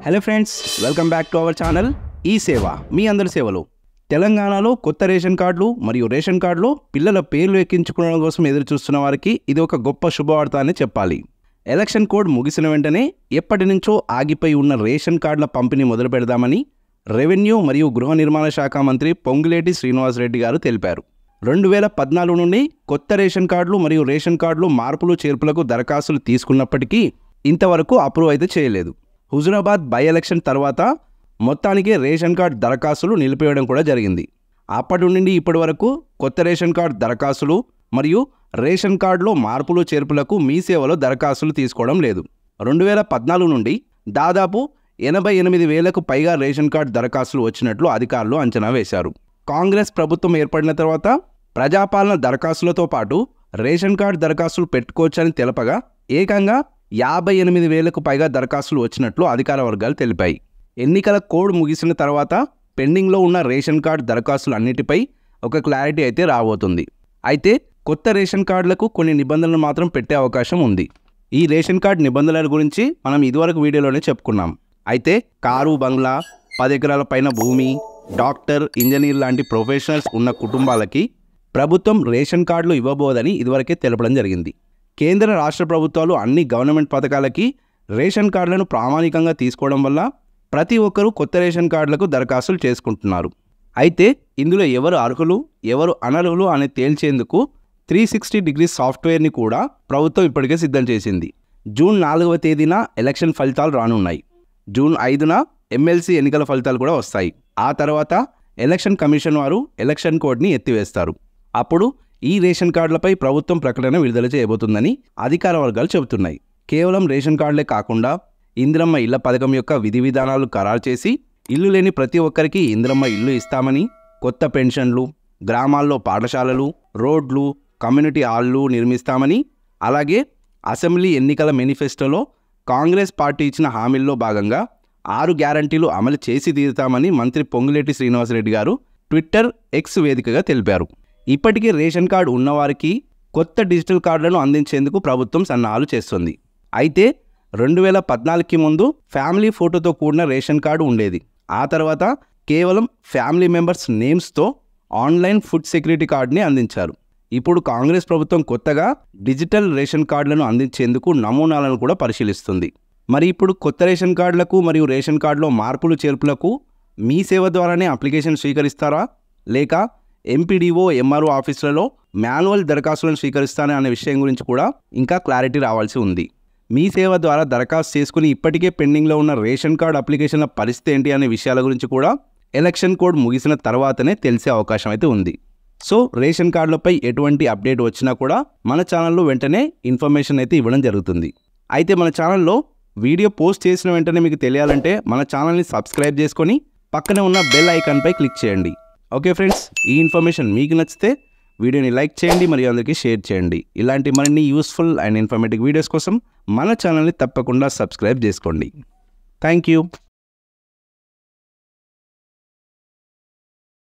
Hello friends, welcome back to our channel ఈ సేవ మీ అందరి సేవలో. తెలంగాణలో కొత్త రేషన్ కార్డులు మరియు రేషన్ కార్డులో పిల్లల పేర్లు ఎక్కించుకోవడం కోసం ఎదురు చూస్తున్న వారికి ఇది ఒక గొప్ప శుభవార్త అని చెప్పాలి. ఎలక్షన్ కోడ్ ముగిసిన వెంటనే ఎప్పటి నుంచో ఆగిపోయి ఉన్న రేషన్ కార్డుల పంపిణీ మొదలు పెడదామని రెవెన్యూ మరియు గృహ నిర్మాణ శాఖ మంత్రి పొంగులేటి శ్రీనివాసరెడ్డి గారు తెలిపారు. 2014 నుండి కొత్త రేషన్ కార్డులు మరియు రేషన్ కార్డులు మార్పులు చేర్పులకు దరఖాస్తులు తీసుకున్నప్పటికీ ఇంతవరకు అప్రూవ్ అయితే చేయలేదు. హుజురాబాద్ బై ఎలక్షన్ తర్వాత మొత్తానికి రేషన్ కార్డు దరఖాస్తులు నిలిపివేయడం కూడా జరిగింది. అప్పటి నుండి ఇప్పటి వరకు కొత్త రేషన్ కార్డు దరఖాస్తులు మరియు రేషన్ కార్డులో మార్పులు చేర్పులకు మీ సేవలో దరఖాస్తులు తీసుకోవడం లేదు. 2014 నుండి దాదాపు 88,000కు పైగా రేషన్ కార్డు దరఖాస్తులు వచ్చినట్లు అధికారులు అంచనా వేశారు. కాంగ్రెస్ ప్రభుత్వం ఏర్పడిన తర్వాత ప్రజాపాలన దరఖాస్తులతో పాటు రేషన్ కార్డు దరఖాస్తులు పెట్టుకోవచ్చని తెలపగా ఏకంగా 58,000కు పైగా దరఖాస్తులు వచ్చినట్లు అధికార వర్గాలు తెలిపాయి. ఎన్నికల కోడ్ ముగిసిన తర్వాత పెండింగ్లో ఉన్న రేషన్ కార్డు దరఖాస్తులు అన్నిటిపై ఒక క్లారిటీ అయితే రాబోతుంది. అయితే కొత్త రేషన్ కార్డులకు కొన్ని నిబంధనలు మాత్రం పెట్టే అవకాశం ఉంది. ఈ రేషన్ కార్డు నిబంధనల గురించి మనం ఇదివరకు వీడియోలోనే చెప్పుకున్నాం. అయితే కారు, బంగ్లా, 10 ఎకరాల పైన భూమి, డాక్టర్, ఇంజనీర్ లాంటి ప్రొఫెషనల్స్ ఉన్న కుటుంబాలకి ప్రభుత్వం రేషన్ కార్డులు ఇవ్వబోదని ఇదివరకే తెలపడం జరిగింది. కేంద్ర రాష్ట్ర ప్రభుత్వాలు అన్ని గవర్నమెంట్ పథకాలకి రేషన్ కార్డులను ప్రామాణికంగా తీసుకోవడం వల్ల ప్రతి ఒక్కరూ కొత్త రేషన్ కార్డులకు దరఖాస్తులు చేసుకుంటున్నారు. అయితే ఇందులో ఎవరు అర్హులు, ఎవరు అనర్హులు అని తేల్చేందుకు 360 డిగ్రీస్ సాఫ్ట్వేర్ని కూడా ప్రభుత్వం ఇప్పటికే సిద్ధం చేసింది. జూన్ 4వ తేదీన ఎలక్షన్ ఫలితాలు రానున్నాయి. జూన్ 5న ఎమ్మెల్సీ ఎన్నికల ఫలితాలు కూడా వస్తాయి. ఆ తర్వాత ఎలక్షన్ కమిషన్ వారు ఎలక్షన్ కోడ్ని ఎత్తివేస్తారు. అప్పుడు ఈ రేషన్ కార్డులపై ప్రభుత్వం ప్రకటన విడుదల చేయబోతుందని అధికార వర్గాలు చెబుతున్నాయి. కేవలం రేషన్ కార్డులే కాకుండా ఇందిరమ్మ ఇళ్ల పథకం యొక్క విధి విధానాలు ఖరారు చేసి ఇల్లు లేని ప్రతి ఒక్కరికి ఇందిరమ్మ ఇల్లు ఇస్తామని, కొత్త పెన్షన్లు, గ్రామాల్లో పాఠశాలలు, రోడ్లు, కమ్యూనిటీ హాళ్ళు నిర్మిస్తామని, అలాగే అసెంబ్లీ ఎన్నికల మేనిఫెస్టోలో కాంగ్రెస్ పార్టీ ఇచ్చిన హామీల్లో భాగంగా 6 గ్యారంటీలు అమలు చేసి తీరుతామని మంత్రి పొంగులేటి శ్రీనివాసరెడ్డి గారు ట్విట్టర్ ఎక్స్ వేదికగా తెలిపారు. ఇప్పటికీ రేషన్ కార్డు ఉన్నవారికి కొత్త డిజిటల్ కార్డులను అందించేందుకు ప్రభుత్వం సన్నాహాలు చేస్తుంది. అయితే 2014కి ముందు ఫ్యామిలీ ఫోటోతో కూడిన రేషన్ కార్డు ఉండేది. ఆ తర్వాత కేవలం ఫ్యామిలీ మెంబర్స్ నేమ్స్తో ఆన్లైన్ ఫుడ్ సెక్యూరిటీ కార్డుని అందించారు. ఇప్పుడు కాంగ్రెస్ ప్రభుత్వం కొత్తగా డిజిటల్ రేషన్ కార్డులను అందించేందుకు నమూనాలను కూడా పరిశీలిస్తుంది. మరి ఇప్పుడు కొత్త రేషన్ కార్డులకు మరియు రేషన్ కార్డులో మార్పులు చేర్పులకు మీ సేవ ద్వారానే అప్లికేషన్ స్వీకరిస్తారా, లేక ఎంపీడీఓ, ఎంఆర్ఓ ఆఫీసులలో మాన్యువల్ దరఖాస్తులను స్వీకరిస్తానే అనే విషయం గురించి కూడా ఇంకా క్లారిటీ రావాల్సి ఉంది. మీ సేవ ద్వారా దరఖాస్తు చేసుకుని ఇప్పటికే పెండింగ్లో ఉన్న రేషన్ కార్డు అప్లికేషన్ల పరిస్థితి ఏంటి అనే విషయాల గురించి కూడా ఎలక్షన్ కోడ్ ముగిసిన తర్వాతనే తెలిసే అవకాశం అయితే ఉంది. సో రేషన్ కార్డులపై ఎటువంటి అప్డేట్ వచ్చినా కూడా మన ఛానల్లో వెంటనే ఇన్ఫర్మేషన్ అయితే ఇవ్వడం జరుగుతుంది. అయితే మన ఛానల్లో వీడియో పోస్ట్ చేసిన వెంటనే మీకు తెలియాలంటే మన ఛానల్ని సబ్స్క్రైబ్ చేసుకొని పక్కనే ఉన్న బెల్ ఐకాన్పై క్లిక్ చేయండి. ఓకే ఫ్రెండ్స్, ఈ ఇన్ఫర్మేషన్ మీకు నచ్చితే వీడియోని లైక్ చేయండి మరియు అందరికీ షేర్ చేయండి. ఇలాంటి మరిన్ని యూస్ఫుల్ అండ్ ఇన్ఫర్మేటివ్ వీడియోస్ కోసం మన ఛానల్ని తప్పకుండా సబ్స్క్రైబ్ చేసుకోండి. Thank you.